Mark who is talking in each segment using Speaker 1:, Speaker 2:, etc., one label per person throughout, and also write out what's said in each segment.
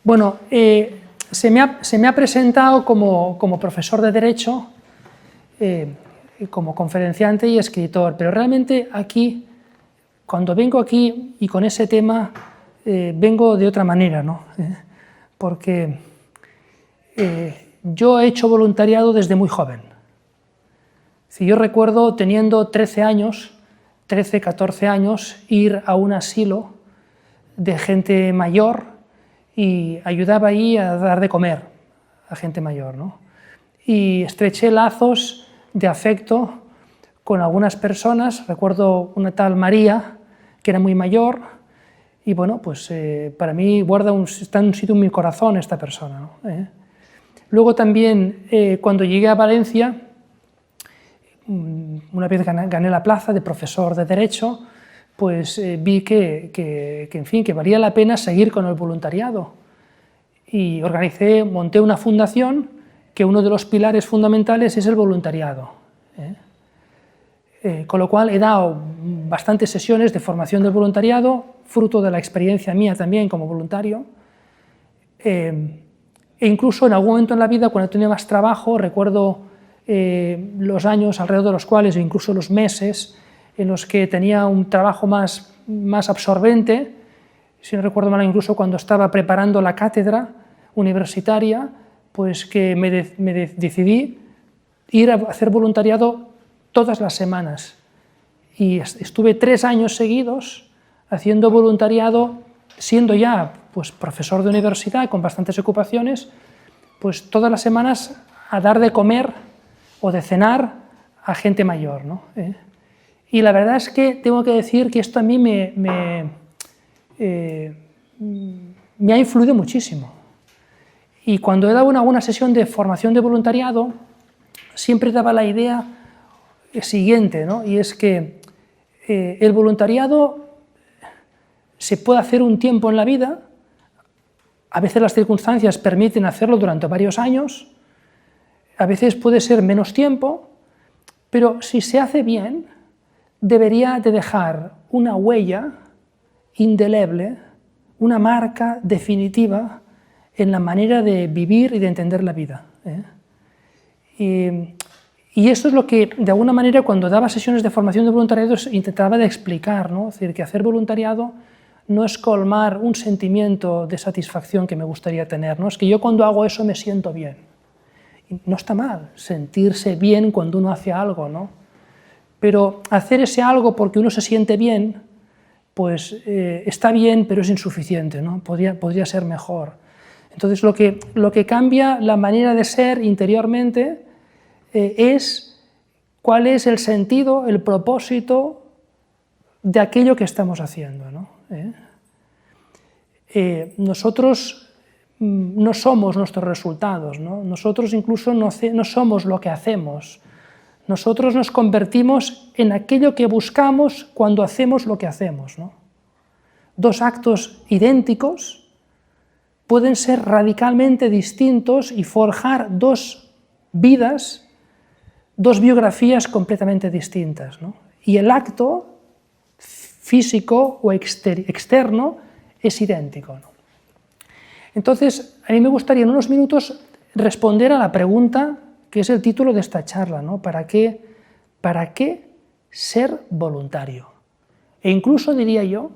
Speaker 1: Bueno, se me ha presentado como profesor de Derecho, como conferenciante y escritor, pero realmente aquí, cuando vengo aquí y con ese tema, vengo de otra manera, ¿no? Porque yo he hecho voluntariado desde muy joven. Si yo recuerdo, teniendo 13 años, 13, 14 años, ir a un asilo de gente mayor y ayudaba ahí a dar de comer a gente mayor, ¿no? Y estreché lazos de afecto con algunas personas. Recuerdo una tal María, que era muy mayor, y bueno, pues para mí está en un sitio en mi corazón esta persona, ¿no? Luego también, cuando llegué a Valencia, una vez gané la plaza de profesor de Derecho, pues vi en fin, que valía la pena seguir con el voluntariado. Y monté una fundación que uno de los pilares fundamentales es el voluntariado. Con lo cual he dado bastantes sesiones de formación del voluntariado, fruto de la experiencia mía también como voluntario. E incluso en algún momento en la vida, cuando tenía más trabajo, recuerdo los años alrededor de los cuales, o incluso los meses, en los que tenía un trabajo más absorbente, si no recuerdo mal, incluso cuando estaba preparando la cátedra universitaria, pues que decidí ir a hacer voluntariado todas las semanas. Y estuve 3 años seguidos haciendo voluntariado, siendo ya pues, profesor de universidad con bastantes ocupaciones, pues todas las semanas a dar de comer o de cenar a gente mayor, ¿no? Y la verdad es que tengo que decir que esto a mí me ha influido muchísimo. Y cuando he dado alguna sesión de formación de voluntariado, siempre daba la idea siguiente, ¿no? Y es que el voluntariado se puede hacer un tiempo en la vida, a veces las circunstancias permiten hacerlo durante varios años, a veces puede ser menos tiempo, pero si se hace bien, debería de dejar una huella indeleble, una marca definitiva en la manera de vivir y de entender la vida. Y esto es lo que, de alguna manera, cuando daba sesiones de formación de voluntariado, intentaba de explicar, ¿no? Es decir, que hacer voluntariado no es colmar un sentimiento de satisfacción que me gustaría tener, ¿no? Es que yo cuando hago eso me siento bien. Y no está mal sentirse bien cuando uno hace algo, ¿no? Pero hacer ese algo porque uno se siente bien, pues está bien, pero es insuficiente, ¿no? Podría ser mejor. Entonces lo que cambia la manera de ser interiormente es cuál es el sentido, el propósito de aquello que estamos haciendo, ¿no? Nosotros no somos nuestros resultados, ¿no? Nosotros incluso no somos lo que hacemos. Nosotros nos convertimos en aquello que buscamos cuando hacemos lo que hacemos, ¿no? Dos actos idénticos pueden ser radicalmente distintos y forjar dos vidas, dos biografías completamente distintas, ¿no? Y el acto físico o externo es idéntico, ¿no? Entonces, a mí me gustaría en unos minutos responder a la pregunta que es el título de esta charla, ¿no? ¿Para qué ser voluntario? E incluso diría yo,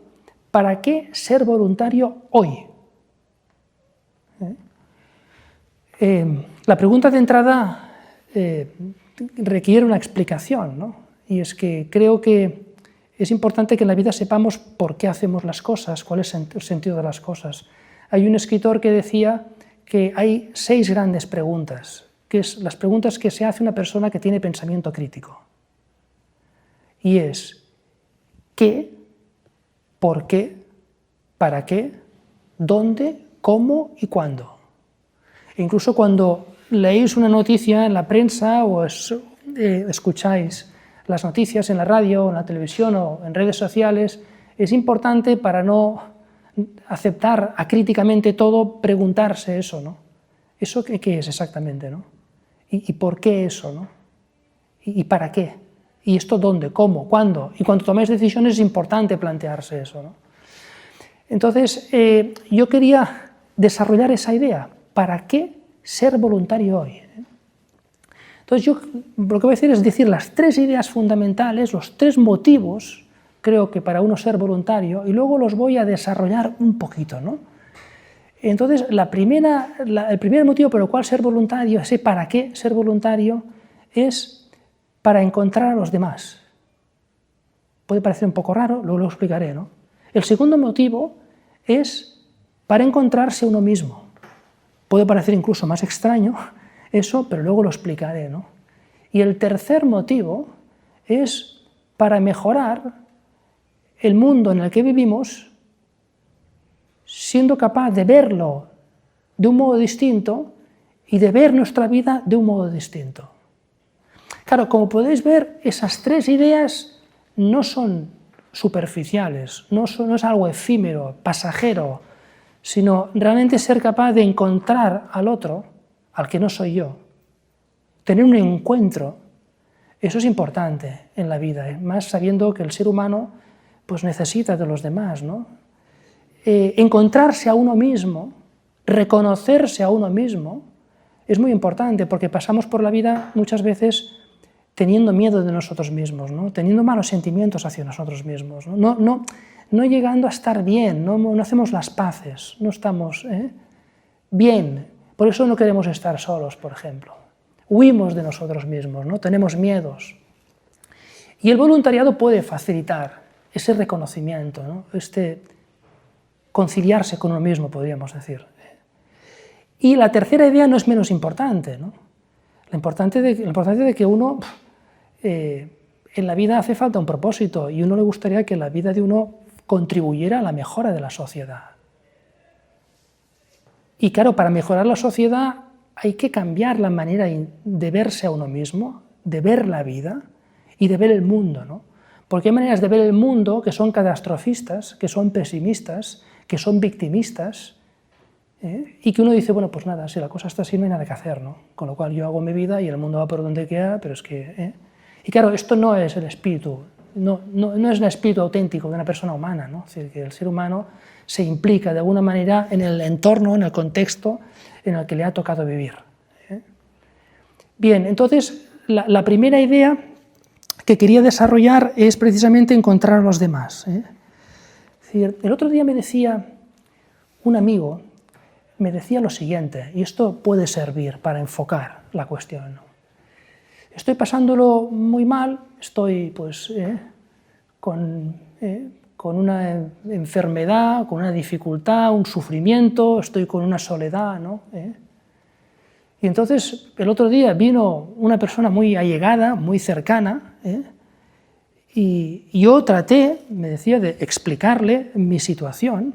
Speaker 1: ¿para qué ser voluntario hoy? La pregunta de entrada requiere una explicación, ¿no? Y es que creo que es importante que en la vida sepamos por qué hacemos las cosas, cuál es el sentido de las cosas. Hay un escritor que decía que hay 6 grandes preguntas, que es las preguntas que se hace una persona que tiene pensamiento crítico. Y es ¿qué? ¿Por qué? ¿Para qué? ¿Dónde? ¿Cómo? ¿Y cuándo? E incluso cuando leéis una noticia en la prensa o escucháis las noticias en la radio, en la televisión o en redes sociales, es importante para no aceptar acríticamente todo, preguntarse eso, ¿no? ¿Eso qué es exactamente, no? ¿Y por qué eso, no? ¿Y para qué? ¿Y esto dónde? ¿Cómo? ¿Cuándo? Y cuando tomáis decisiones es importante plantearse eso, ¿no? Entonces, yo quería desarrollar esa idea. ¿Para qué ser voluntario hoy? Entonces yo lo que voy a decir es decir las 3 ideas fundamentales, los 3 motivos, creo que para uno ser voluntario, y luego los voy a desarrollar un poquito, ¿no? Entonces, el primer motivo por el cual ser voluntario, ese para qué ser voluntario, es para encontrar a los demás. Puede parecer un poco raro, luego lo explicaré, ¿no? El segundo motivo es para encontrarse a uno mismo. Puede parecer incluso más extraño eso, pero luego lo explicaré, ¿no? Y el tercer motivo es para mejorar el mundo en el que vivimos, siendo capaz de verlo de un modo distinto y de ver nuestra vida de un modo distinto. Claro, como podéis ver, esas 3 ideas no son superficiales, no es algo efímero, pasajero, sino realmente ser capaz de encontrar al otro, al que no soy yo, tener un encuentro. Eso es importante en la vida, más sabiendo que el ser humano pues, necesita de los demás, ¿no? Encontrarse a uno mismo, reconocerse a uno mismo, es muy importante porque pasamos por la vida muchas veces teniendo miedo de nosotros mismos, ¿no? Teniendo malos sentimientos hacia nosotros mismos, ¿no? No llegando a estar bien, no hacemos las paces, no estamos bien, por eso no queremos estar solos, por ejemplo. Huimos de nosotros mismos, ¿no? Tenemos miedos. Y el voluntariado puede facilitar ese reconocimiento, ¿no? Conciliarse con uno mismo, podríamos decir. Y la tercera idea no es menos importante, ¿no? Lo importante de que uno, en la vida hace falta un propósito, y a uno le gustaría que la vida de uno contribuyera a la mejora de la sociedad. Y claro, para mejorar la sociedad hay que cambiar la manera de verse a uno mismo, de ver la vida y de ver el mundo, ¿no? Porque hay maneras de ver el mundo que son catastrofistas, que son pesimistas, que son victimistas, y que uno dice, bueno, pues nada, si la cosa está así no hay nada que hacer, ¿no? Con lo cual yo hago mi vida y el mundo va por donde quiera, pero es que... Y claro, esto no es el espíritu, no es el espíritu auténtico de una persona humana, ¿no? Es decir, que el ser humano se implica de alguna manera en el entorno, en el contexto en el que le ha tocado vivir. Bien, entonces, la primera idea que quería desarrollar es precisamente encontrar a los demás. Es decir, el otro día me decía un amigo, me decía lo siguiente, y esto puede servir para enfocar la cuestión, ¿no? Estoy pasándolo muy mal, estoy pues con una enfermedad, con una dificultad, un sufrimiento, estoy con una soledad, ¿no? Y entonces el otro día vino una persona muy allegada, muy cercana, y yo traté, me decía, de explicarle mi situación,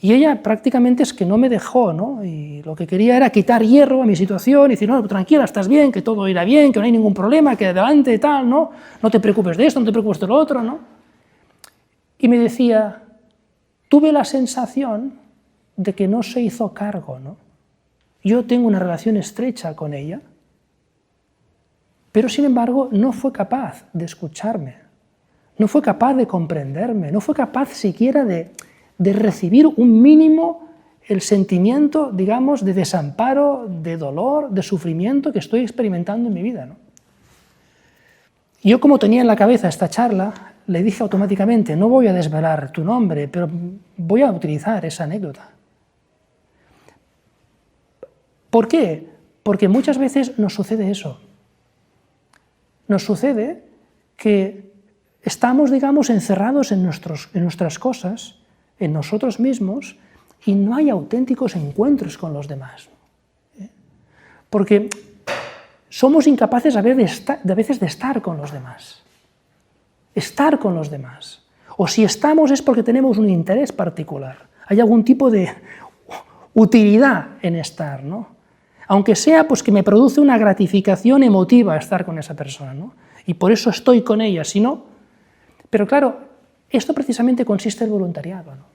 Speaker 1: y ella prácticamente es que no me dejó, ¿no? Y lo que quería era quitar hierro a mi situación y decir, no, tranquila, estás bien, que todo irá bien, que no hay ningún problema, que adelante, tal, ¿no? No te preocupes de esto, no te preocupes de lo otro, ¿no? Y me decía, tuve la sensación de que no se hizo cargo, ¿no? Yo tengo una relación estrecha con ella, pero sin embargo no fue capaz de escucharme, no fue capaz de comprenderme, no fue capaz siquiera de recibir un mínimo el sentimiento, digamos, de desamparo, de dolor, de sufrimiento que estoy experimentando en mi vida, ¿no? Yo, como tenía en la cabeza esta charla, le dije automáticamente, no voy a desvelar tu nombre, pero voy a utilizar esa anécdota. ¿Por qué? Porque muchas veces nos sucede eso. Nos sucede que estamos, digamos, encerrados en nuestras cosas, en nosotros mismos, y no hay auténticos encuentros con los demás. Porque somos incapaces a veces de estar con los demás. Estar con los demás. O si estamos es porque tenemos un interés particular. Hay algún tipo de utilidad en estar, ¿no? Aunque sea pues, que me produce una gratificación emotiva estar con esa persona, ¿no? Y por eso estoy con ella, si no... Pero claro, esto precisamente consiste en el voluntariado, ¿no?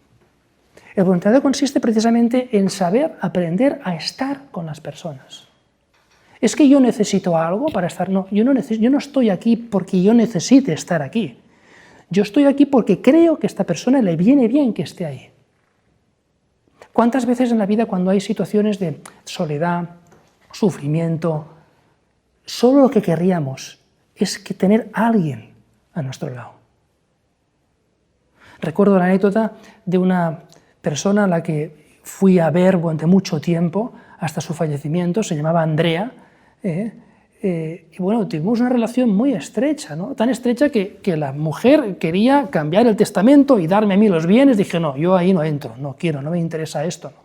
Speaker 1: El voluntariado consiste precisamente en saber aprender a estar con las personas. ¿Es que yo necesito algo para estar? No, yo no estoy aquí porque yo necesite estar aquí. Yo estoy aquí porque creo que a esta persona le viene bien que esté ahí. ¿Cuántas veces en la vida cuando hay situaciones de soledad, sufrimiento, solo lo que querríamos es que tener a alguien a nuestro lado? Recuerdo la anécdota de una persona a la que fui a ver durante mucho tiempo, hasta su fallecimiento, se llamaba Andrea, y bueno, tuvimos una relación muy estrecha, ¿no? Tan estrecha que la mujer quería cambiar el testamento y darme a mí los bienes. Dije, no, yo ahí no entro, no quiero, no me interesa esto, ¿no?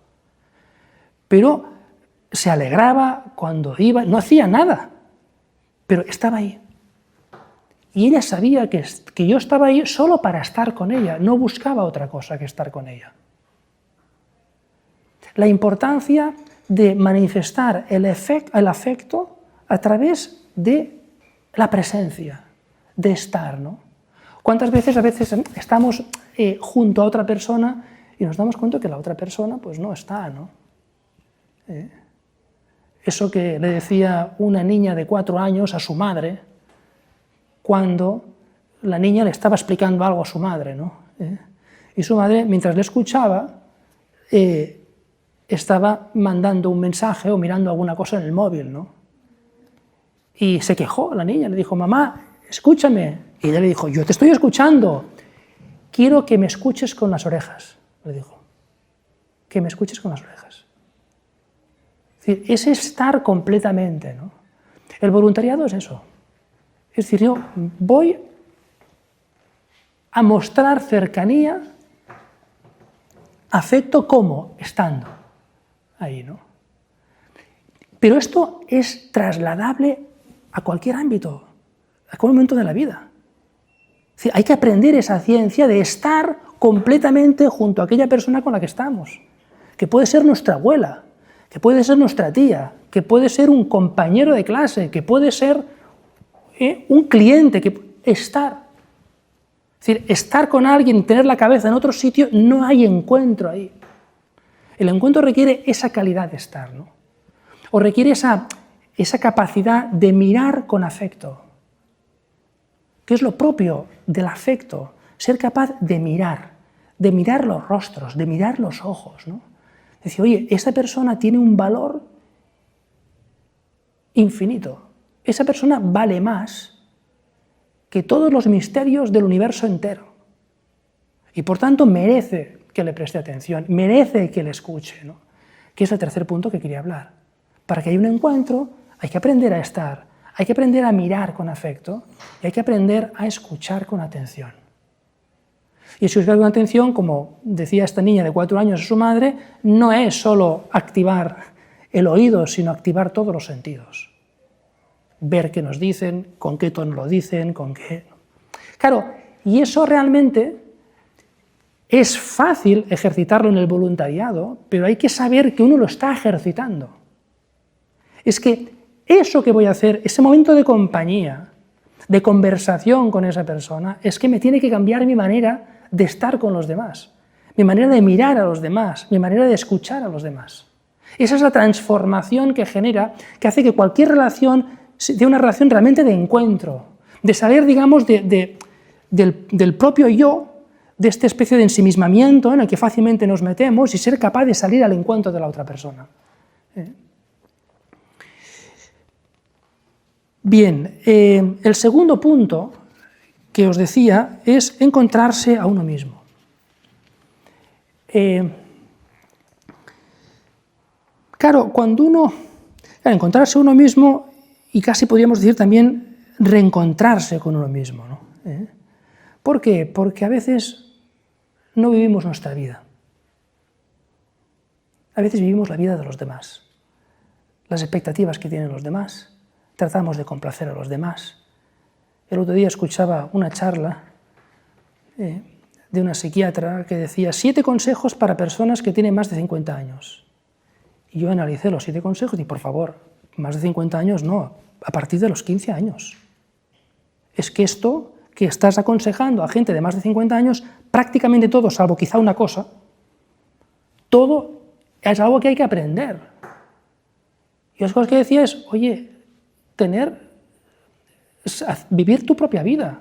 Speaker 1: Pero se alegraba cuando iba, no hacía nada, pero estaba ahí. Y ella sabía que yo estaba ahí solo para estar con ella, no buscaba otra cosa que estar con ella. La importancia de manifestar el afecto a través de la presencia, de estar, ¿no? ¿Cuántas veces estamos junto a otra persona y nos damos cuenta que la otra persona pues no está, ¿no? Eso que le decía una niña de 4 años a su madre cuando la niña le estaba explicando algo a su madre, ¿no? Y su madre, mientras le escuchaba, estaba mandando un mensaje o mirando alguna cosa en el móvil, ¿no? Y se quejó la niña, le dijo, mamá, escúchame. Y ella le dijo, yo te estoy escuchando, quiero que me escuches con las orejas, le dijo, que me escuches con las orejas. Es decir, es estar completamente, ¿no? El voluntariado es eso. Es decir, yo voy a mostrar cercanía, afecto, ¿cómo? Estando ahí, ¿no? Pero esto es trasladable a cualquier ámbito, a cualquier momento de la vida. Es decir, hay que aprender esa ciencia de estar completamente junto a aquella persona con la que estamos, que puede ser nuestra abuela, que puede ser nuestra tía, que puede ser un compañero de clase, que puede ser un cliente, estar. Es decir, estar con alguien, tener la cabeza en otro sitio, no hay encuentro ahí. El encuentro requiere esa calidad de estar, ¿no? O requiere esa capacidad de mirar con afecto, que es lo propio del afecto, ser capaz de mirar los rostros, de mirar los ojos, ¿no? Decir, oye, esta persona tiene un valor infinito, esa persona vale más que todos los misterios del universo entero, y por tanto merece que le preste atención, merece que le escuche, ¿no? Que es el tercer punto que quería hablar. Para que haya un encuentro hay que aprender a estar, hay que aprender a mirar con afecto y hay que aprender a escuchar con atención. Y escuchar con atención, como decía esta niña de 4 años a su madre, no es solo activar el oído, sino activar todos los sentidos. Ver qué nos dicen, con qué tono lo dicen, con qué... Claro, y eso realmente es fácil ejercitarlo en el voluntariado, pero hay que saber que uno lo está ejercitando. Es que eso que voy a hacer, ese momento de compañía, de conversación con esa persona, es que me tiene que cambiar mi manera de estar con los demás, mi manera de mirar a los demás, mi manera de escuchar a los demás. Esa es la transformación que genera, que hace que cualquier relación sea una relación realmente de encuentro, de salir, digamos, del propio yo, de esta especie de ensimismamiento en el que fácilmente nos metemos y ser capaz de salir al encuentro de la otra persona. Bien, el segundo punto que os decía es encontrarse a uno mismo. Claro, cuando encontrarse a uno mismo, y casi podríamos decir también reencontrarse con uno mismo, ¿no? ¿Por qué? Porque a veces no vivimos nuestra vida. A veces vivimos la vida de los demás, las expectativas que tienen los demás, tratamos de complacer a los demás. El otro día escuchaba una charla de una psiquiatra que decía 7 consejos para personas que tienen más de 50 años. Y yo analicé los 7 consejos y, por favor, más de 50 años no, a partir de los 15 años. Es que esto que estás aconsejando a gente de más de 50 años, prácticamente todo, salvo quizá una cosa, todo es algo que hay que aprender. Y las cosas que decía es, oye, vivir tu propia vida.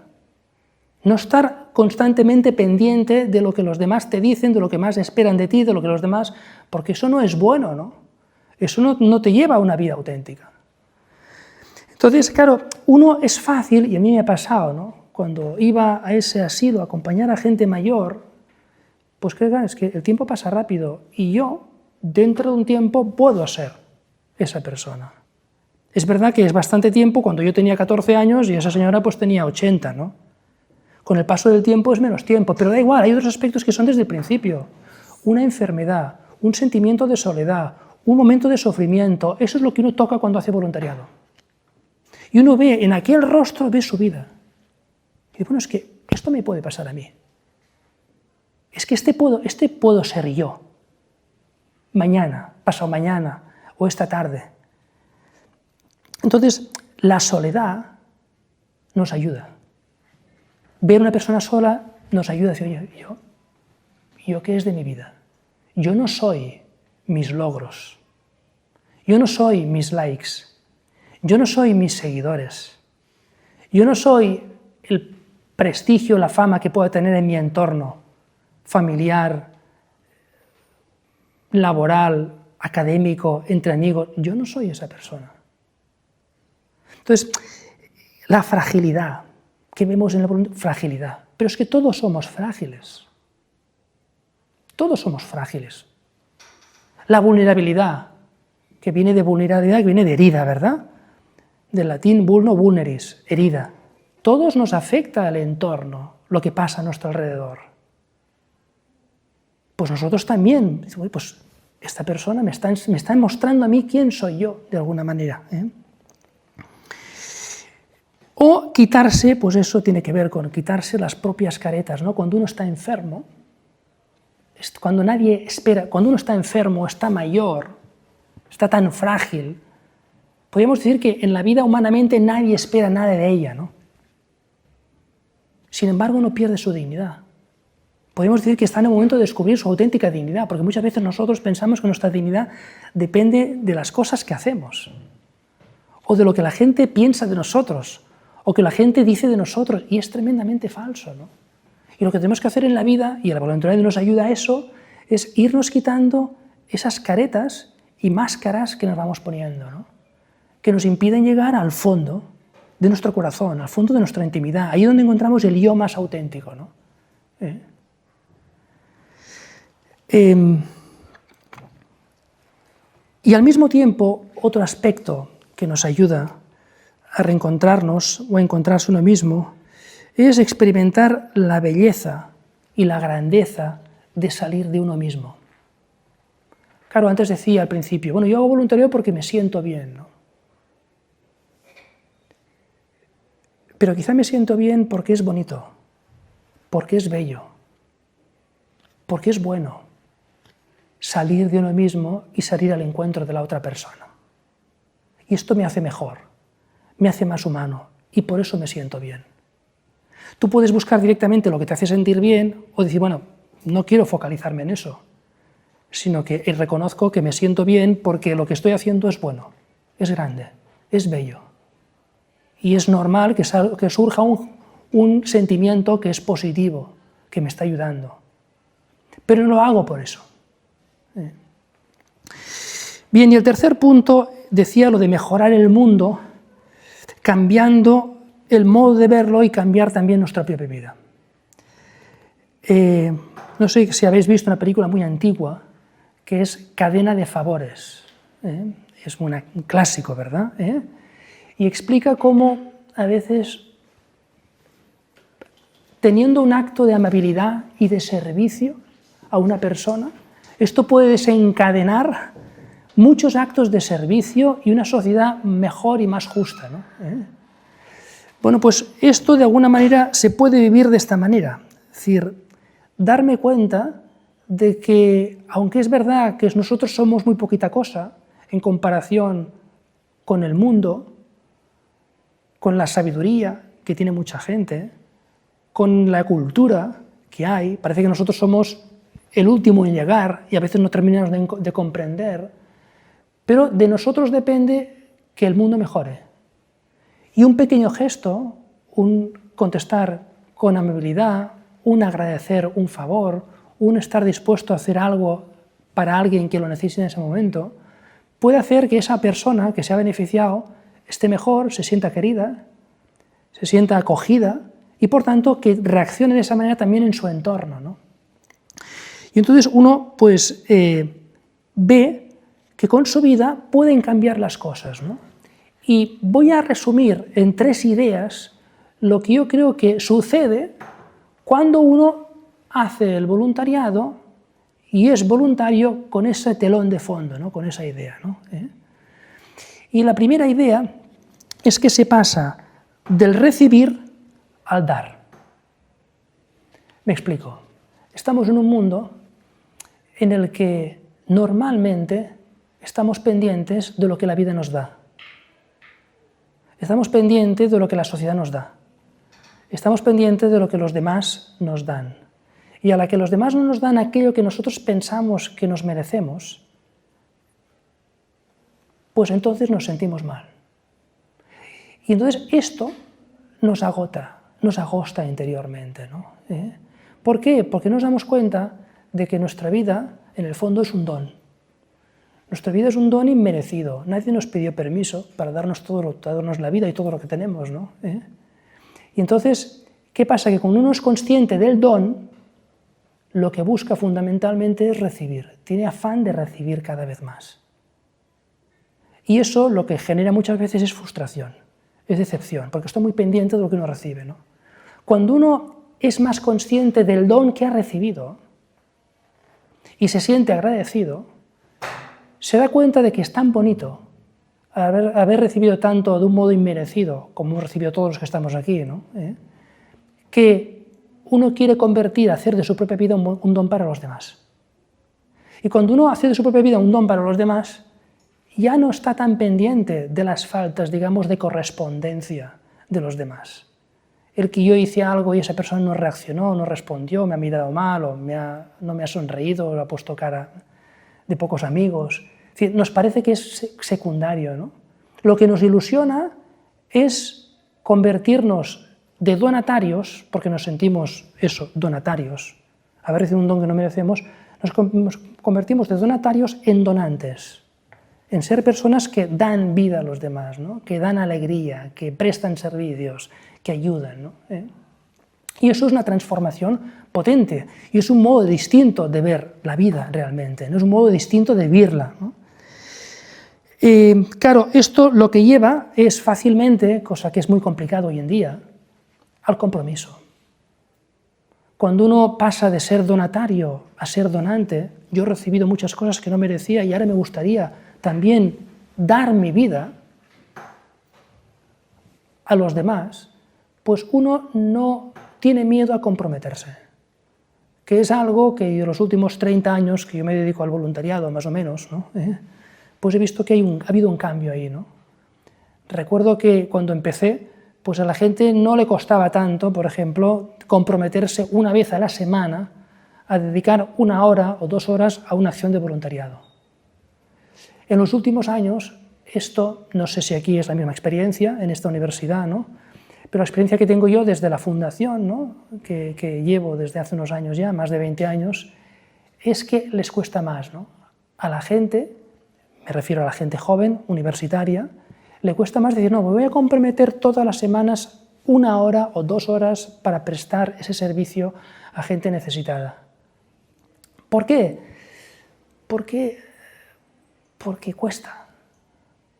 Speaker 1: No estar constantemente pendiente de lo que los demás te dicen, de lo que más esperan de ti, de lo que los demás... Porque eso no es bueno, ¿no? Eso no te lleva a una vida auténtica. Entonces, claro, uno es fácil, y a mí me ha pasado, ¿no? Cuando iba a ese asilo a acompañar a gente mayor, pues claro, es que el tiempo pasa rápido, y yo, dentro de un tiempo, puedo ser esa persona. Es verdad que es bastante tiempo cuando yo tenía 14 años y esa señora pues tenía 80, ¿no? Con el paso del tiempo es menos tiempo, pero da igual, hay otros aspectos que son desde el principio. Una enfermedad, un sentimiento de soledad, un momento de sufrimiento, eso es lo que uno toca cuando hace voluntariado. Y uno ve, en aquel rostro ve su vida. Y dice, bueno, es que esto me puede pasar a mí. Es que este puedo ser yo. Mañana, pasado mañana, o esta tarde. Entonces, la soledad nos ayuda. Ver a una persona sola nos ayuda a decir, oye, ¿yo qué es de mi vida? Yo no soy mis logros. Yo no soy mis likes. Yo no soy mis seguidores. Yo no soy el prestigio, la fama que pueda tener en mi entorno familiar, laboral, académico, entre amigos. Yo no soy esa persona. Entonces, la fragilidad que vemos en la voluntad, fragilidad. Pero es que todos somos frágiles. Todos somos frágiles. La vulnerabilidad, que viene de vulnerabilidad, que viene de herida, ¿verdad? Del latín vulno vulneris, herida. Todos nos afecta el entorno, lo que pasa a nuestro alrededor. Pues nosotros también, pues esta persona me está mostrando a mí quién soy yo, de alguna manera, ¿eh? O quitarse, pues eso tiene que ver con quitarse las propias caretas, ¿no? Cuando uno está enfermo, cuando nadie espera, cuando uno está enfermo, está mayor, está tan frágil, podríamos decir que en la vida humanamente nadie espera nada de ella, ¿no? Sin embargo, no pierde su dignidad. Podemos decir que está en el momento de descubrir su auténtica dignidad, porque muchas veces nosotros pensamos que nuestra dignidad depende de las cosas que hacemos, o de lo que la gente piensa de nosotros, o que la gente dice de nosotros, y es tremendamente falso, ¿no? Y lo que tenemos que hacer en la vida, y el voluntariado nos ayuda a eso, es irnos quitando esas caretas y máscaras que nos vamos poniendo, ¿no? Que nos impiden llegar al fondo de nuestro corazón, al fondo de nuestra intimidad, ahí es donde encontramos el yo más auténtico, ¿no? Y al mismo tiempo, otro aspecto que nos ayuda a reencontrarnos o a encontrarse uno mismo es experimentar la belleza y la grandeza de salir de uno mismo. Claro, antes decía al principio, bueno, yo hago voluntariado porque me siento bien, ¿no? Pero quizá me siento bien porque es bonito, porque es bello, porque es bueno salir de uno mismo y salir al encuentro de la otra persona. Y esto me hace mejor, me hace más humano, y por eso me siento bien. Tú puedes buscar directamente lo que te hace sentir bien, o decir, bueno, no quiero focalizarme en eso, sino que reconozco que me siento bien porque lo que estoy haciendo es bueno, es grande, es bello. Y es normal que surja un sentimiento que es positivo, que me está ayudando. Pero no lo hago por eso. Bien, y el tercer punto decía lo de mejorar el mundo, cambiando el modo de verlo y cambiar también nuestra propia vida. No sé si habéis visto una película muy antigua, que es Cadena de Favores. Es un clásico, ¿verdad? Y explica cómo a veces, teniendo un acto de amabilidad y de servicio a una persona, esto puede desencadenar muchos actos de servicio y una sociedad mejor y más justa, ¿no? Bueno, pues esto de alguna manera se puede vivir de esta manera, es decir, darme cuenta de que, aunque es verdad que nosotros somos muy poquita cosa en comparación con el mundo, con la sabiduría que tiene mucha gente, con la cultura que hay, parece que nosotros somos el último en llegar y a veces no terminamos de comprender, pero de nosotros depende que el mundo mejore. Y un pequeño gesto, un contestar con amabilidad, un agradecer un favor, un estar dispuesto a hacer algo para alguien que lo necesite en ese momento, puede hacer que esa persona que se ha beneficiado esté mejor, se sienta querida, se sienta acogida y por tanto que reaccione de esa manera también en su entorno, ¿no? Y entonces uno pues ve que con su vida pueden cambiar las cosas, ¿no? Y voy a resumir en 3 ideas lo que yo creo que sucede cuando uno hace el voluntariado y es voluntario con ese telón de fondo, ¿no? Con esa idea, ¿no? Y la primera idea es que se pasa del recibir al dar. Me explico. Estamos en un mundo en el que normalmente estamos pendientes de lo que la vida nos da. Estamos pendientes de lo que la sociedad nos da. Estamos pendientes de lo que los demás nos dan. Y a la que los demás no nos dan aquello que nosotros pensamos que nos merecemos, pues entonces nos sentimos mal. Y entonces esto nos agota, nos agosta interiormente, ¿no? ¿Por qué? Porque nos damos cuenta de que nuestra vida, en el fondo, es un don. Nuestra vida es un don inmerecido. Nadie nos pidió permiso para darnos la vida y todo lo que tenemos, ¿no? Y entonces, ¿qué pasa? Que cuando uno es consciente del don, lo que busca fundamentalmente es recibir. Tiene afán de recibir cada vez más. Y eso lo que genera muchas veces es frustración, es decepción, porque estoy muy pendiente de lo que uno recibe, ¿no? Cuando uno es más consciente del don que ha recibido y se siente agradecido, se da cuenta de que es tan bonito haber recibido tanto de un modo inmerecido, como hemos recibido todos los que estamos aquí, ¿no? Que uno quiere hacer de su propia vida un don para los demás. Y cuando uno hace de su propia vida un don para los demás, ya no está tan pendiente de las faltas, digamos, de correspondencia de los demás. El que yo hice algo y esa persona no reaccionó, no respondió, me ha mirado mal, o no me ha sonreído, o ha puesto cara de pocos amigos. Es decir, nos parece que es secundario, ¿no? Lo que nos ilusiona es convertirnos de donatarios, porque nos sentimos donatarios, haber recibido un don que no merecemos, nos convertimos de donatarios en donantes, en ser personas que dan vida a los demás, ¿no? Que dan alegría, que prestan servicios, que ayudan, ¿no? Y eso es una transformación potente, y es un modo distinto de ver la vida realmente, ¿no? Es un modo distinto de vivirla, ¿no? Claro, esto lo que lleva es fácilmente, cosa que es muy complicado hoy en día, al compromiso. Cuando uno pasa de ser donatario a ser donante, yo he recibido muchas cosas que no merecía y ahora me gustaría también dar mi vida a los demás, pues uno no tiene miedo a comprometerse, que es algo que en los últimos 30 años que yo me dedico al voluntariado, más o menos, ¿no? Pues he visto que ha habido un cambio ahí, ¿no? Recuerdo que cuando empecé, pues a la gente no le costaba tanto, por ejemplo, comprometerse una vez a la semana a dedicar 1 hora o 2 horas a una acción de voluntariado. En los últimos años, esto, no sé si aquí es la misma experiencia en esta universidad, ¿no? Pero la experiencia que tengo yo desde la fundación, ¿no? que llevo desde hace unos años ya, más de 20 años, es que les cuesta más, ¿no? A la gente, me refiero a la gente joven, universitaria, le cuesta más decir, no, me voy a comprometer todas las semanas 1 hora o 2 horas para prestar ese servicio a gente necesitada. ¿Por qué? Porque cuesta,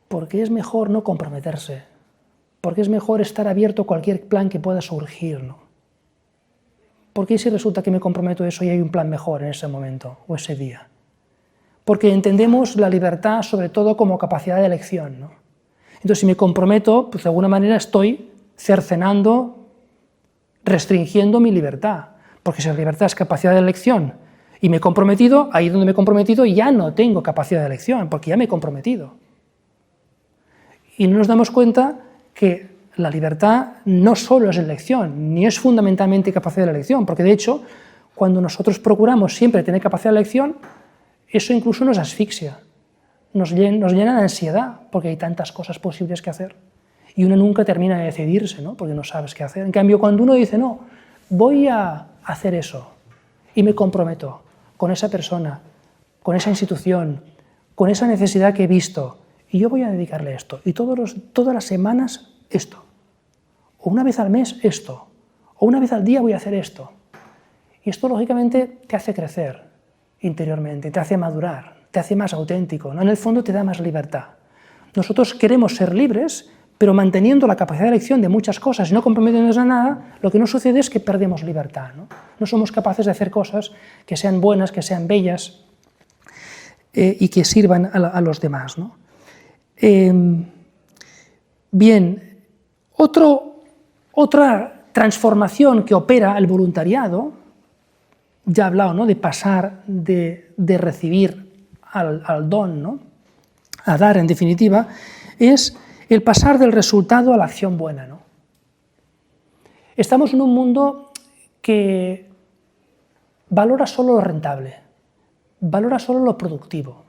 Speaker 1: porque es mejor no comprometerse, porque es mejor estar abierto a cualquier plan que pueda surgir, ¿no? ¿Por qué si resulta que me comprometo a eso y hay un plan mejor en ese momento o ese día? Porque entendemos la libertad sobre todo como capacidad de elección, ¿no? Entonces, si me comprometo, pues de alguna manera estoy cercenando, restringiendo mi libertad, porque si la libertad es capacidad de elección y me he comprometido, ahí donde me he comprometido ya no tengo capacidad de elección, porque ya me he comprometido. Y no nos damos cuenta que la libertad no solo es elección, ni es fundamentalmente capacidad de elección, porque de hecho, cuando nosotros procuramos siempre tener capacidad de elección, eso incluso nos asfixia, nos llena de ansiedad, porque hay tantas cosas posibles que hacer, y uno nunca termina de decidirse, ¿no? Porque no sabes qué hacer. En cambio, cuando uno dice, no, voy a hacer eso y me comprometo con esa persona, con esa institución, con esa necesidad que he visto, y yo voy a dedicarle esto, y todas las semanas esto, o una vez al mes esto, o una vez al día voy a hacer esto. Y esto, lógicamente, te hace crecer interiormente, te hace madurar, te hace más auténtico, ¿no? En el fondo te da más libertad. Nosotros queremos ser libres, pero manteniendo la capacidad de elección de muchas cosas y no comprometiéndonos a nada, lo que nos sucede es que perdemos libertad, ¿no? No somos capaces de hacer cosas que sean buenas, que sean bellas y que sirvan a los demás, ¿no? Bien, otra transformación que opera el voluntariado, ya he hablado, ¿no?, de pasar de recibir al don, ¿no?, a dar en definitiva, es el pasar del resultado a la acción buena, ¿no? Estamos en un mundo que valora solo lo rentable, valora solo lo productivo,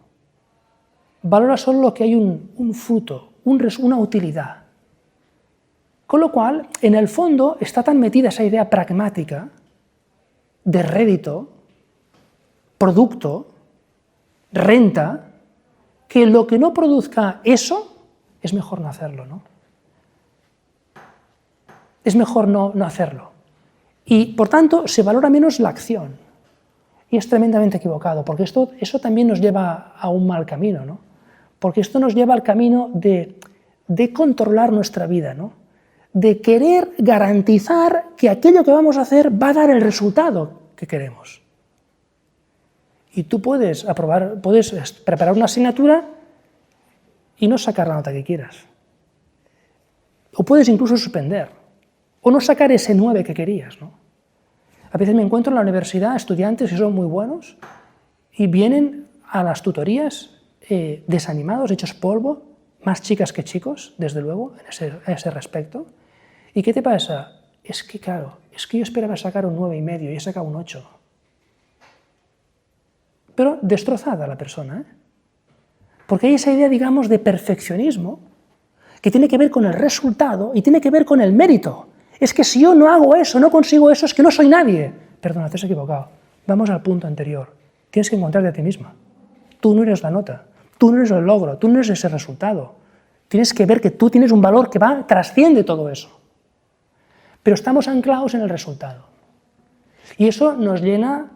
Speaker 1: valora solo lo que hay un fruto, una utilidad. Con lo cual, en el fondo, está tan metida esa idea pragmática de rédito, producto, renta, que lo que no produzca eso es mejor no hacerlo, ¿no? Es mejor no hacerlo. Y, por tanto, se valora menos la acción. Y es tremendamente equivocado, porque eso también nos lleva a un mal camino, ¿no? Porque esto nos lleva al camino de controlar nuestra vida, ¿no? De querer garantizar que aquello que vamos a hacer va a dar el resultado que queremos. Y tú puedes preparar una asignatura y no sacar la nota que quieras. O puedes incluso suspender, o no sacar ese 9 que querías, ¿no? A veces me encuentro en la universidad estudiantes que son muy buenos y vienen a las tutorías desanimados, hechos polvo, más chicas que chicos, desde luego, en ese respecto. ¿Y qué te pasa? Es que, claro, yo esperaba sacar un 9,5 y he sacado un 8. Pero destrozada la persona, ¿eh? Porque hay esa idea, digamos, de perfeccionismo que tiene que ver con el resultado y tiene que ver con el mérito. Es que si yo no hago eso, no consigo eso, es que no soy nadie. Perdona, te has equivocado. Vamos al punto anterior. Tienes que encontrarte a ti misma. Tú no eres la nota, tú no eres el logro, tú no eres ese resultado. Tienes que ver que tú tienes un valor que trasciende todo eso. Pero estamos anclados en el resultado. Y eso nos llena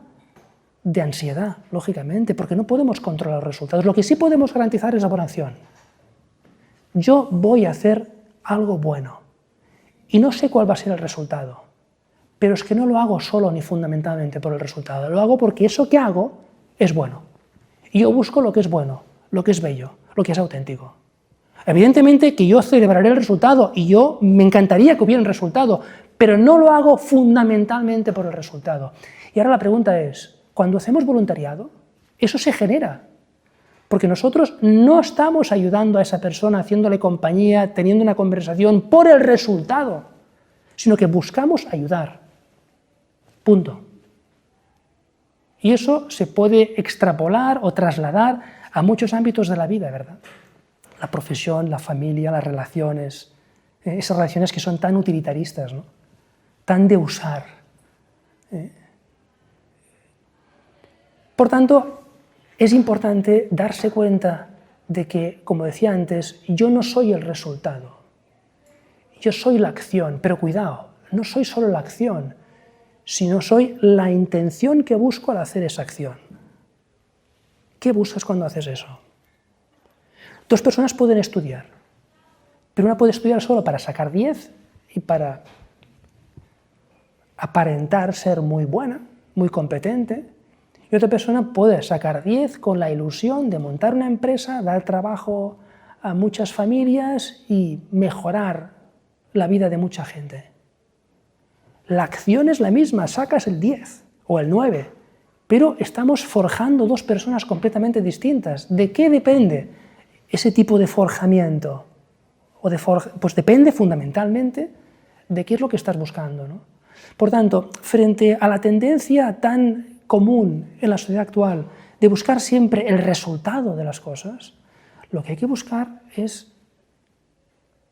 Speaker 1: de ansiedad, lógicamente, porque no podemos controlar los resultados. Lo que sí podemos garantizar es la buena acción. Yo voy a hacer algo bueno y no sé cuál va a ser el resultado, pero es que no lo hago solo ni fundamentalmente por el resultado, lo hago porque eso que hago es bueno. Y yo busco lo que es bueno, lo que es bello, lo que es auténtico. Evidentemente que yo celebraré el resultado y yo me encantaría que hubiera un resultado, pero no lo hago fundamentalmente por el resultado. Y ahora la pregunta es, cuando hacemos voluntariado, eso se genera, porque nosotros no estamos ayudando a esa persona, haciéndole compañía, teniendo una conversación por el resultado, sino que buscamos ayudar. Punto. Y eso se puede extrapolar o trasladar a muchos ámbitos de la vida, ¿verdad? La profesión, la familia, las relaciones, esas relaciones que son tan utilitaristas, ¿no? Tan de usar. Por tanto, es importante darse cuenta de que, como decía antes, yo no soy el resultado, yo soy la acción, pero cuidado, no soy solo la acción, sino soy la intención que busco al hacer esa acción. ¿Qué buscas cuando haces eso? Dos personas pueden estudiar, pero una puede estudiar solo para sacar 10 y para aparentar ser muy buena, muy competente, y otra persona puede sacar 10 con la ilusión de montar una empresa, dar trabajo a muchas familias y mejorar la vida de mucha gente. La acción es la misma, sacas el 10 o el 9, pero estamos forjando dos personas completamente distintas. ¿De qué depende ese tipo de forjamiento? Pues depende fundamentalmente de qué es lo que estás buscando, ¿no? Por tanto, frente a la tendencia tan común en la sociedad actual de buscar siempre el resultado de las cosas, lo que hay que buscar es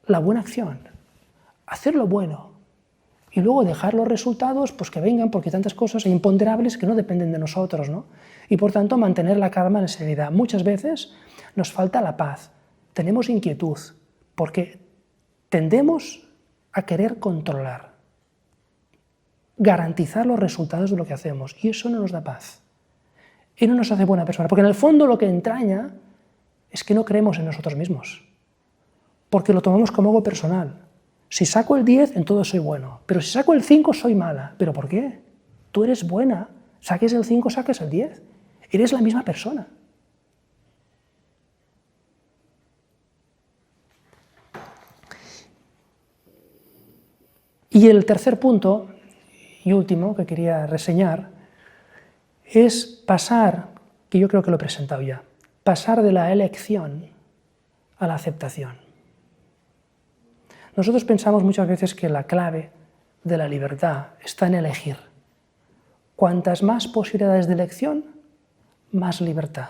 Speaker 1: la buena acción, hacer lo bueno Y luego dejar los resultados pues que vengan, porque hay tantas cosas, hay imponderables que no dependen de nosotros, ¿no? Y por tanto mantener la calma en la serenidad. Muchas veces nos falta la paz, tenemos inquietud, porque tendemos a querer controlar, garantizar los resultados de lo que hacemos, y eso no nos da paz. Y no nos hace buena persona, porque en el fondo lo que entraña es que no creemos en nosotros mismos, porque lo tomamos como algo personal. Si saco el 10, en todo soy bueno, pero si saco el 5, soy mala. ¿Pero por qué? Tú eres buena, saques el 5, saques el 10. Eres la misma persona. Y el tercer punto, y último, que quería reseñar, es pasar, que yo creo que lo he presentado ya, pasar de la elección a la aceptación. Nosotros pensamos muchas veces que la clave de la libertad está en elegir. Cuantas más posibilidades de elección, más libertad.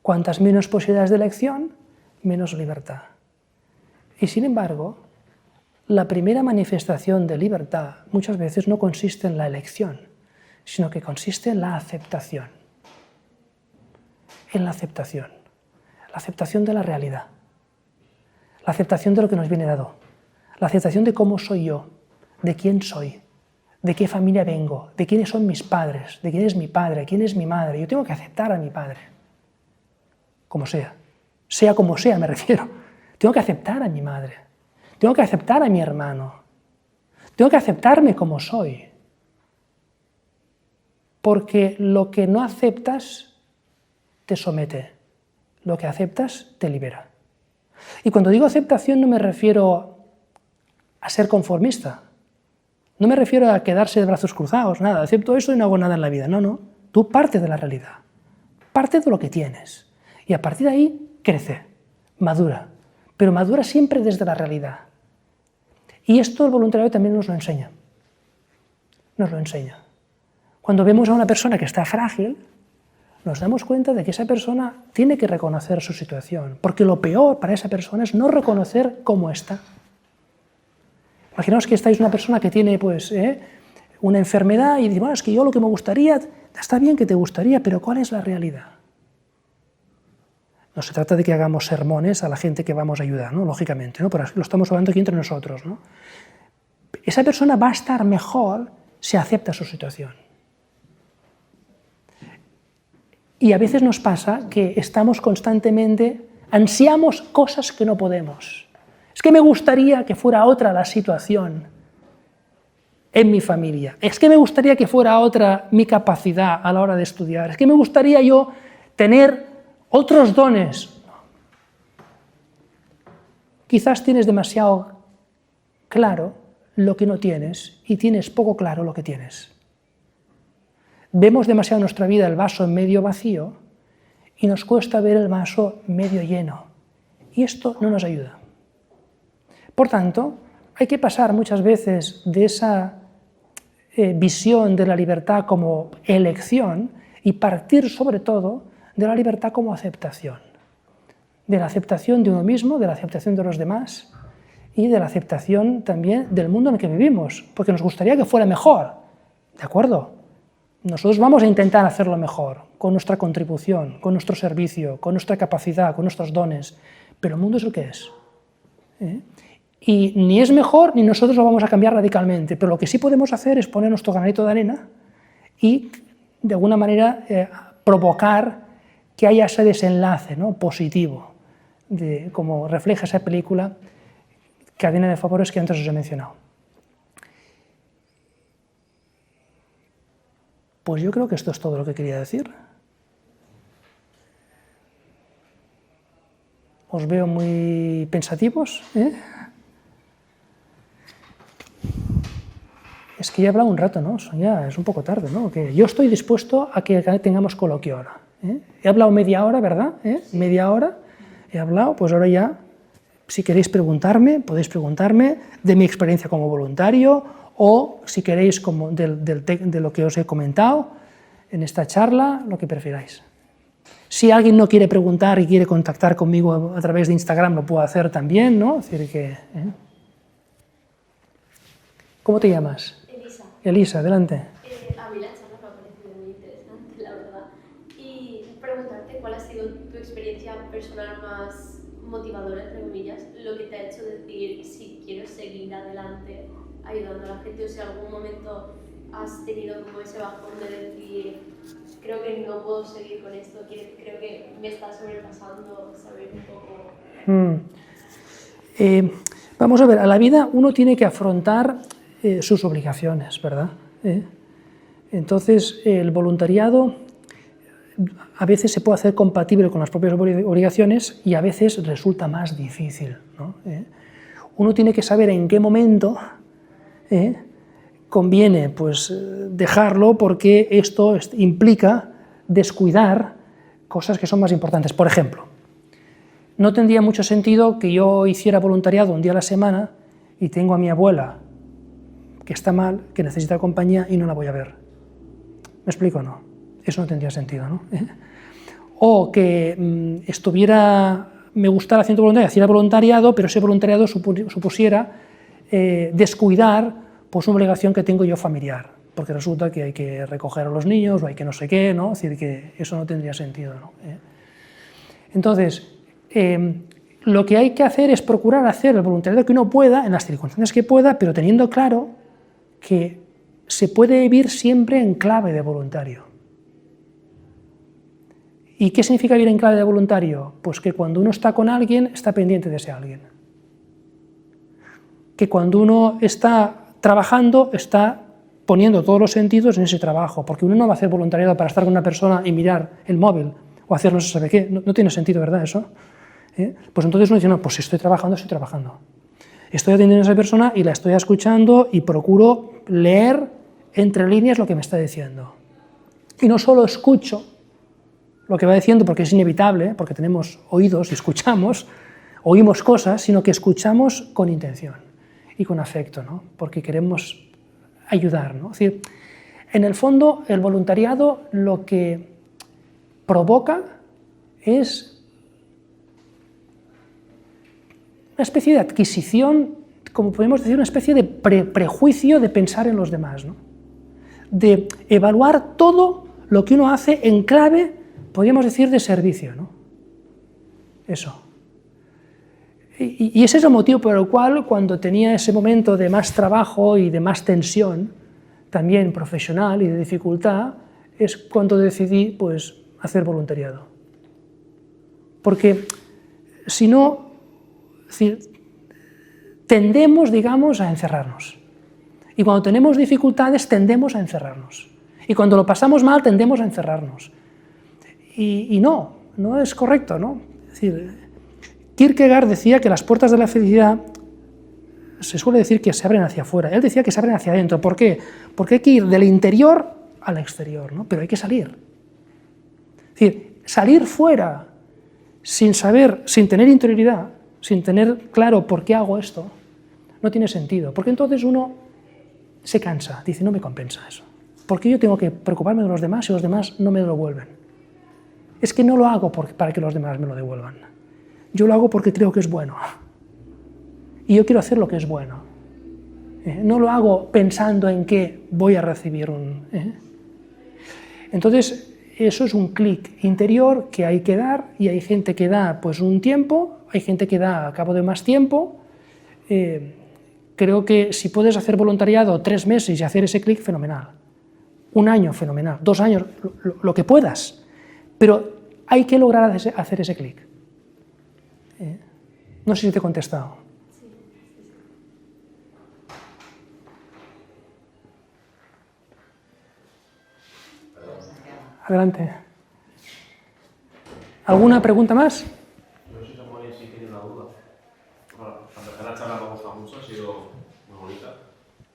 Speaker 1: Cuantas menos posibilidades de elección, menos libertad. Y sin embargo, la primera manifestación de libertad muchas veces no consiste en la elección, sino que consiste en la aceptación. En la aceptación. La aceptación de la realidad. La aceptación de lo que nos viene dado. La aceptación de cómo soy yo, de quién soy, de qué familia vengo, de quiénes son mis padres, de quién es mi padre, quién es mi madre. Yo tengo que aceptar a mi padre, como sea como sea me refiero. Tengo que aceptar a mi madre, tengo que aceptar a mi hermano, tengo que aceptarme como soy. Porque lo que no aceptas te somete, lo que aceptas te libera. Y cuando digo aceptación no me refiero a ser conformista, no me refiero a quedarse de brazos cruzados, nada, acepto eso y no hago nada en la vida, no, no, tú parte de la realidad, parte de lo que tienes, y a partir de ahí crece, madura, pero madura siempre desde la realidad. Y esto el voluntariado también nos lo enseña, Cuando vemos a una persona que está frágil, nos damos cuenta de que esa persona tiene que reconocer su situación, porque lo peor para esa persona es no reconocer cómo está. Imaginaos que estáis una persona que tiene pues, una enfermedad y dice, bueno, es que yo lo que me gustaría, está bien que te gustaría, pero ¿cuál es la realidad? No se trata de que hagamos sermones a la gente que vamos a ayudar, ¿no? Lógicamente, ¿no? Pero lo estamos hablando aquí entre nosotros, ¿no? Esa persona va a estar mejor si acepta su situación. Y a veces nos pasa que estamos constantemente, ansiamos cosas que no podemos. Es que me gustaría que fuera otra la situación en mi familia. Es que me gustaría que fuera otra mi capacidad a la hora de estudiar. Es que me gustaría yo tener otros dones. Quizás tienes demasiado claro lo que no tienes y tienes poco claro lo que tienes. Vemos demasiado en nuestra vida el vaso medio vacío y nos cuesta ver el vaso medio lleno. Y esto no nos ayuda. Por tanto, hay que pasar muchas veces de esa visión de la libertad como elección y partir sobre todo de la libertad como aceptación. De la aceptación de uno mismo, de la aceptación de los demás y de la aceptación también del mundo en el que vivimos, porque nos gustaría que fuera mejor, ¿de acuerdo? Nosotros vamos a intentar hacerlo mejor, con nuestra contribución, con nuestro servicio, con nuestra capacidad, con nuestros dones, pero el mundo es lo que es. Y ni es mejor ni nosotros lo vamos a cambiar radicalmente, pero lo que sí podemos hacer es poner nuestro granito de arena y de alguna manera provocar que haya ese desenlace, ¿no? Positivo, como refleja esa película Cadena de Favores que antes os he mencionado. Pues yo creo que esto es todo lo que quería decir. Os veo muy pensativos, ¿eh? Es que ya he hablado un rato, ¿no? Ya es un poco tarde, ¿no? Que yo estoy dispuesto a que tengamos coloquio ahora. He hablado media hora, ¿verdad? Media hora he hablado, pues ahora ya, si queréis preguntarme, podéis preguntarme de mi experiencia como voluntario o si queréis como de lo que os he comentado en esta charla, lo que prefiráis. Si alguien no quiere preguntar y quiere contactar conmigo a través de Instagram, lo puedo hacer también, ¿no? Es decir que, ¿Cómo te llamas?
Speaker 2: Elisa.
Speaker 1: Elisa, adelante.
Speaker 2: A mí la charla me ha parecido muy interesante, la verdad. Y preguntarte cuál ha sido tu experiencia personal más motivadora, entre comillas, lo que te ha hecho decir si quiero seguir adelante ayudando a la gente, o si en algún momento has tenido como ese bajón de decir creo que no puedo seguir con esto, creo que me está sobrepasando, saber un poco...
Speaker 1: Vamos a ver, a la vida uno tiene que afrontar sus obligaciones, ¿verdad? Entonces, el voluntariado a veces se puede hacer compatible con las propias obligaciones y a veces resulta más difícil, ¿no? Uno tiene que saber en qué momento conviene pues, dejarlo, porque esto implica descuidar cosas que son más importantes. Por ejemplo, no tendría mucho sentido que yo hiciera voluntariado un día a la semana y tengo a mi abuela que está mal, que necesita compañía y no la voy a ver. ¿Me explico o no? Eso no tendría sentido, ¿no? O que me gustara haciendo voluntariado, hiciera voluntariado, pero ese voluntariado supusiera descuidar pues, una obligación que tengo yo familiar, porque resulta que hay que recoger a los niños o hay que no sé qué, ¿no? Es decir, que eso no tendría sentido, ¿no? Entonces, lo que hay que hacer es procurar hacer el voluntariado que uno pueda, en las circunstancias que pueda, pero teniendo claro que se puede vivir siempre en clave de voluntario. ¿Y qué significa vivir en clave de voluntario? Pues que cuando uno está con alguien, está pendiente de ese alguien. Que cuando uno está trabajando, está poniendo todos los sentidos en ese trabajo, porque uno no va a hacer voluntariado para estar con una persona y mirar el móvil, o hacer no se sabe qué, no tiene sentido, ¿verdad, eso? Pues entonces uno dice, no, pues si estoy trabajando, estoy trabajando. Estoy atendiendo a esa persona y la estoy escuchando y procuro leer entre líneas lo que me está diciendo. Y no solo escucho lo que va diciendo porque es inevitable, porque tenemos oídos y escuchamos, oímos cosas, sino que escuchamos con intención y con afecto, ¿no? Porque queremos ayudar, ¿no? Es decir, en el fondo, el voluntariado lo que provoca es una especie de adquisición, como podemos decir, una especie de prejuicio de pensar en los demás, ¿no? De evaluar todo lo que uno hace en clave, podríamos decir, de servicio, ¿no? Eso. Y ese es el motivo por el cual, cuando tenía ese momento de más trabajo y de más tensión, también profesional y de dificultad, es cuando decidí pues, hacer voluntariado. Porque si no, tendemos, digamos, a encerrarnos. Y cuando tenemos dificultades, tendemos a encerrarnos. Y cuando lo pasamos mal, tendemos a encerrarnos. Y no es correcto, ¿no? Es decir, Kierkegaard decía que las puertas de la felicidad se suele decir que se abren hacia afuera. Él decía que se abren hacia adentro. ¿Por qué? Porque hay que ir del interior al exterior, ¿no? Pero hay que salir. Es decir, salir fuera sin saber, sin tener interioridad, sin tener claro por qué hago esto, no tiene sentido. Porque entonces uno se cansa, dice, no me compensa eso. ¿Por qué yo tengo que preocuparme de los demás si los demás no me lo devuelven? Es que no lo hago para que los demás me lo devuelvan. Yo lo hago porque creo que es bueno. Y yo quiero hacer lo que es bueno. No lo hago pensando en que voy a recibir un... Entonces, eso es un clic interior que hay que dar, y hay gente que da pues, un tiempo, hay gente que da a cabo de más tiempo. Creo que si puedes hacer voluntariado 3 meses y hacer ese clic, fenomenal. 1 año, fenomenal. 2 años, lo que puedas. Pero hay que lograr hacer ese clic. No sé si te he contestado. Adelante. ¿Alguna pregunta más?
Speaker 3: Yo sí, Samuel, sí tiene una duda. Bueno, la tercera charla me ha gustado mucho, ha sido muy bonita.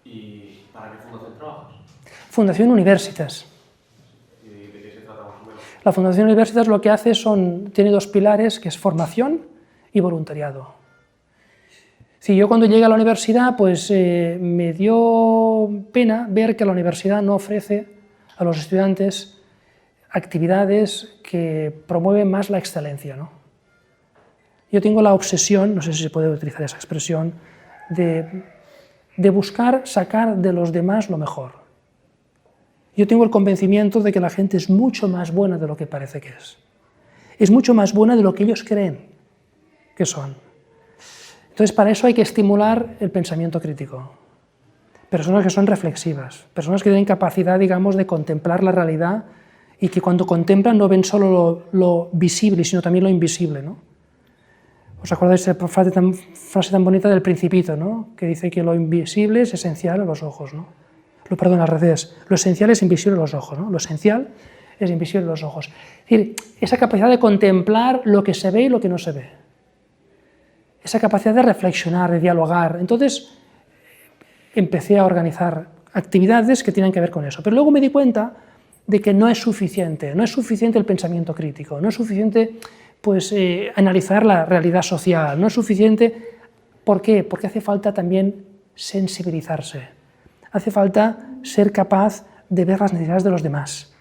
Speaker 3: ¿Y para qué fundación trabajas?
Speaker 1: Fundación Universitas.
Speaker 3: ¿Y de qué se trata más o menos?
Speaker 1: La Fundación Universitas lo que hace tiene 2 pilares, que es formación y voluntariado. Sí, yo cuando llegué a la universidad, pues me dio pena ver que la universidad no ofrece a los estudiantes actividades que promueven más la excelencia, ¿no? Yo tengo la obsesión, no sé si se puede utilizar esa expresión, de de buscar sacar de los demás lo mejor. Yo tengo el convencimiento de que la gente es mucho más buena de lo que parece que es. Es mucho más buena de lo que ellos creen que son. Entonces, para eso hay que estimular el pensamiento crítico. Personas que son reflexivas, personas que tienen capacidad, digamos, de contemplar la realidad y que cuando contemplan no ven solo lo visible, sino también lo invisible, ¿no? ¿Os acordáis de esa frase tan bonita del Principito, ¿no? Que dice que lo invisible es esencial a los ojos, ¿no? Perdón, al revés, lo esencial es invisible a los ojos, ¿no? Lo esencial es invisible a los ojos. Es decir, esa capacidad de contemplar lo que se ve y lo que no se ve. Esa capacidad de reflexionar, de dialogar. Entonces, empecé a organizar actividades que tienen que ver con eso. Pero luego me di cuenta de que no es suficiente el pensamiento crítico, no es suficiente pues, analizar la realidad social, no es suficiente. ¿Por qué? Porque hace falta también sensibilizarse, hace falta ser capaz de ver las necesidades de los demás.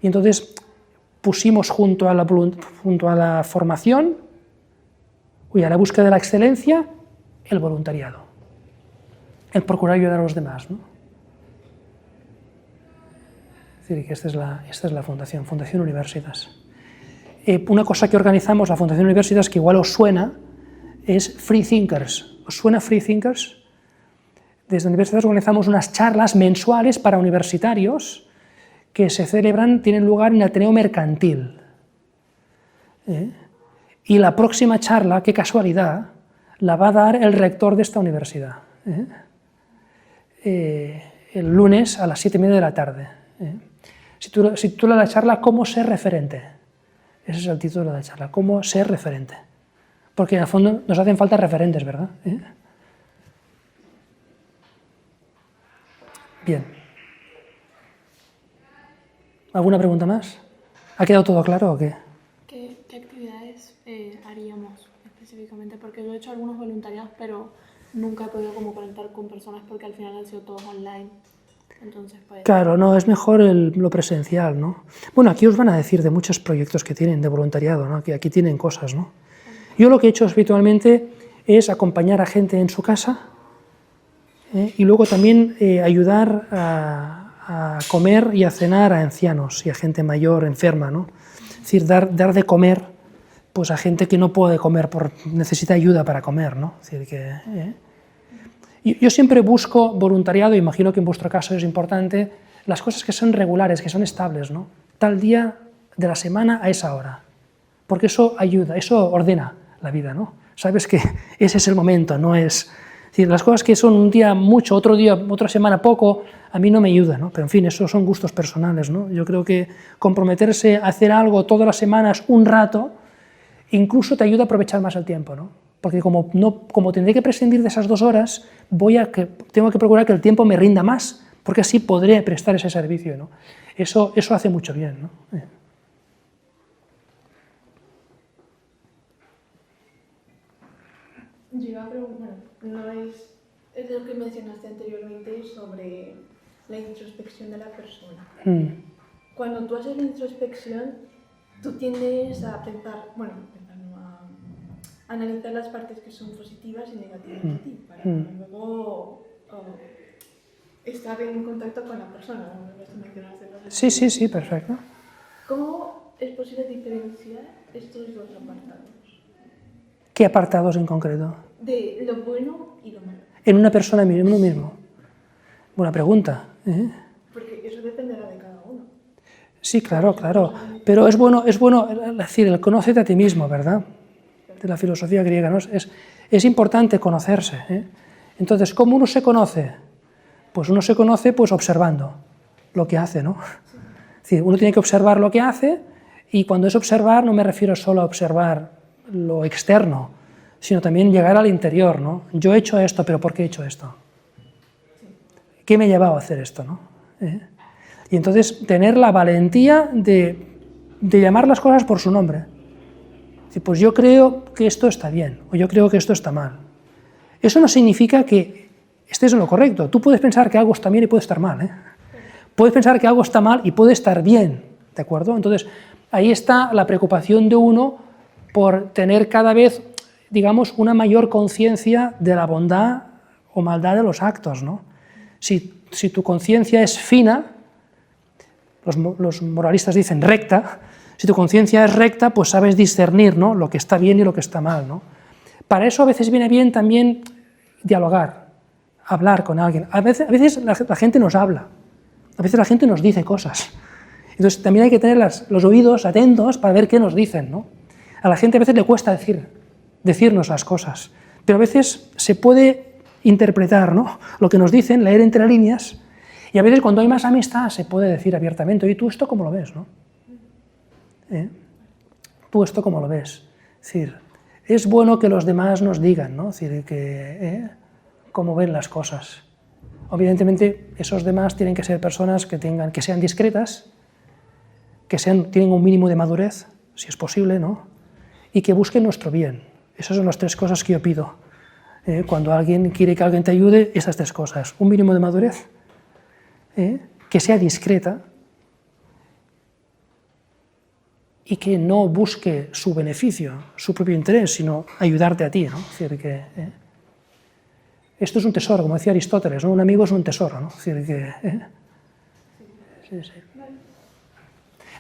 Speaker 1: Y entonces pusimos junto a la formación y a la búsqueda de la excelencia el voluntariado, el procurar ayudar a los demás, ¿no? Es decir, que esta es la fundación, Fundación Universitas. Una cosa que organizamos, la Fundación Universitas, que igual os suena, es Free Thinkers. ¿Os suena Free Thinkers? Desde Universitas organizamos unas charlas mensuales para universitarios que se celebran, tienen lugar en el Ateneo Mercantil. Y la próxima charla, qué casualidad, la va a dar el rector de esta universidad. El lunes a las 7:30 de la tarde. Se titula la charla ¿Cómo ser referente? Ese es el título de la charla, ¿Cómo ser referente? Porque en el fondo nos hacen falta referentes, ¿verdad? Bien. ¿Alguna pregunta más? ¿Ha quedado todo claro o qué?
Speaker 4: ¿Qué actividades haríamos específicamente? Porque yo he hecho algunos voluntariados, pero nunca he podido como conectar con personas porque al final han sido todos online. Entonces, pues...
Speaker 1: Claro, no, es mejor lo presencial, ¿no? Bueno, aquí os van a decir de muchos proyectos que tienen de voluntariado, ¿no? Que aquí tienen cosas, ¿no? Yo lo que he hecho habitualmente es acompañar a gente en su casa y luego también ayudar a comer y a cenar a ancianos y a gente mayor, enferma, ¿no? Es decir, dar de comer pues, a gente que no puede comer, necesita ayuda para comer, ¿no? Es decir, que... Yo siempre busco voluntariado, imagino que en vuestro caso es importante, las cosas que son regulares, que son estables, ¿no? Tal día de la semana a esa hora, porque eso ayuda, eso ordena la vida, ¿no? Sabes que ese es el momento, no es... Es decir, las cosas que son un día mucho, otro día, otra semana poco, a mí no me ayuda, ¿no? Pero en fin, eso son gustos personales, ¿no? Yo creo que comprometerse a hacer algo todas las semanas, un rato, incluso te ayuda a aprovechar más el tiempo, ¿no? Porque como tendré que prescindir de esas 2 horas, tengo que procurar que el tiempo me rinda más, porque así podré prestar ese servicio, ¿no? Eso hace mucho bien, ¿no?
Speaker 4: Yo iba a preguntar, no es lo que mencionaste anteriormente sobre la introspección de la persona. Cuando tú haces la introspección, tú tiendes a pensar, a analizar las partes que son positivas y negativas de ti, para luego estar en contacto con la persona, como mencionaste.
Speaker 1: Sí, perfecto.
Speaker 4: ¿Cómo es posible diferenciar estos dos apartados?
Speaker 1: ¿Qué apartados en concreto?
Speaker 4: De lo bueno y lo malo.
Speaker 1: En una persona, en uno mismo. Buena pregunta.
Speaker 4: Porque eso dependerá de cada uno.
Speaker 1: Sí, claro. Pero es bueno, es decir, el conócete a ti mismo, ¿verdad? De la filosofía griega, ¿no? Es importante conocerse. Entonces, ¿cómo uno se conoce? Pues uno se conoce pues observando lo que hace, ¿no? Es decir, uno tiene que observar lo que hace, y cuando es observar no me refiero solo a observar lo externo, sino también llegar al interior, ¿no? Yo he hecho esto, pero ¿por qué he hecho esto? ¿Qué me ha llevado a hacer esto, no? Y entonces tener la valentía de llamar las cosas por su nombre. Pues yo creo que esto está bien, o yo creo que esto está mal. Eso no significa que estés en lo correcto. Tú puedes pensar que algo está bien y puede estar mal, Puedes pensar que algo está mal y puede estar bien, ¿de acuerdo? Entonces, ahí está la preocupación de uno por tener cada vez, digamos, una mayor conciencia de la bondad o maldad de los actos, ¿no? Si tu conciencia es fina, los moralistas dicen recta, si tu conciencia es recta, pues sabes discernir, ¿no?, lo que está bien y lo que está mal, ¿no? Para eso a veces viene bien también dialogar, hablar con alguien. A veces la gente nos habla, a veces la gente nos dice cosas. Entonces también hay que tener los oídos atentos para ver qué nos dicen, ¿no? A la gente a veces le cuesta decirnos las cosas, pero a veces se puede interpretar, ¿no?, lo que nos dicen, leer entre líneas, y a veces cuando hay más amistad se puede decir abiertamente, oye, ¿tú esto cómo lo ves, no? ¿Tú esto cómo lo ves? Es decir, es bueno que los demás nos digan, ¿no?, es decir, cómo ven las cosas. Evidentemente, esos demás tienen que ser personas que sean discretas, que tienen un mínimo de madurez, si es posible, ¿no?, y que busquen nuestro bien. Esas son las tres cosas que yo pido. Cuando alguien quiere que alguien te ayude, esas tres cosas. Un mínimo de madurez, que sea discreta y que no busque su beneficio, su propio interés, sino ayudarte a ti, ¿no? Es decir, que esto es un tesoro, como decía Aristóteles, ¿no? Un amigo es un tesoro, ¿no? Es decir, que sí, sí.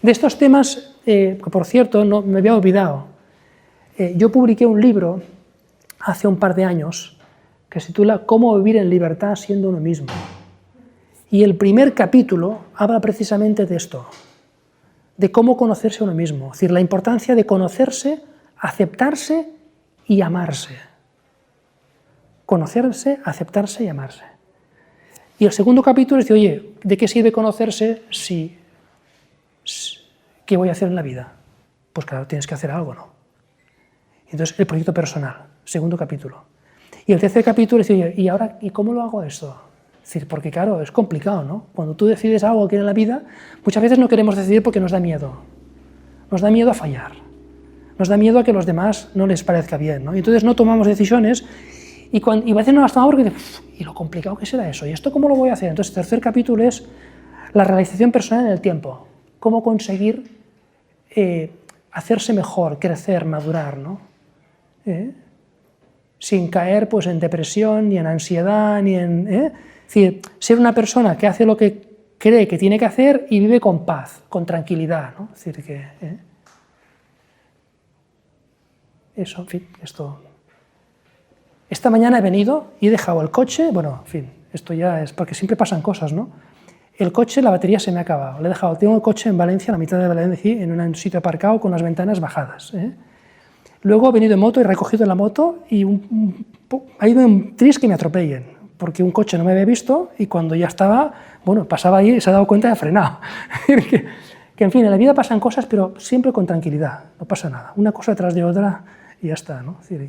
Speaker 1: De estos temas, que por cierto, no me había olvidado, yo publiqué un libro hace un par de años que se titula Cómo vivir en libertad siendo uno mismo. Y el primer capítulo habla precisamente de esto, de cómo conocerse a uno mismo, es decir, la importancia de conocerse, aceptarse y amarse. Conocerse, aceptarse y amarse. Y el segundo capítulo dice, oye, ¿de qué sirve conocerse si qué voy a hacer en la vida? Pues claro, tienes que hacer algo, ¿no? Entonces, el proyecto personal, segundo capítulo. Y el tercer capítulo dice, oye, ¿y ahora cómo lo hago esto? Es decir, porque claro, es complicado, ¿no? Cuando tú decides algo que en la vida, muchas veces no queremos decidir porque nos da miedo. Nos da miedo a fallar. Nos da miedo a que a los demás no les parezca bien, ¿no? Y entonces no tomamos decisiones y a veces no las tomamos porque ¿y lo complicado que será eso? ¿Y esto cómo lo voy a hacer? Entonces, el tercer capítulo es la realización personal en el tiempo. Cómo conseguir hacerse mejor, crecer, madurar, ¿no? Sin caer pues, en depresión, ni en ansiedad, ni en... Es decir, ser una persona que hace lo que cree que tiene que hacer y vive con paz, con tranquilidad, ¿no? Es decir, que... Eso, en fin, esto... Esta mañana he venido y he dejado el coche, bueno, en fin, esto ya es porque siempre pasan cosas, ¿no? El coche, la batería se me ha acabado, tengo el coche en Valencia, a la mitad de Valencia, en un sitio aparcado con las ventanas bajadas, Luego he venido en moto y he recogido la moto y ha ido un tris que me atropellen, porque un coche no me había visto y cuando ya estaba, bueno, pasaba ahí y se ha dado cuenta y ha frenado. que en fin, en la vida pasan cosas, pero siempre con tranquilidad, no pasa nada, una cosa tras de otra y ya está, ¿no?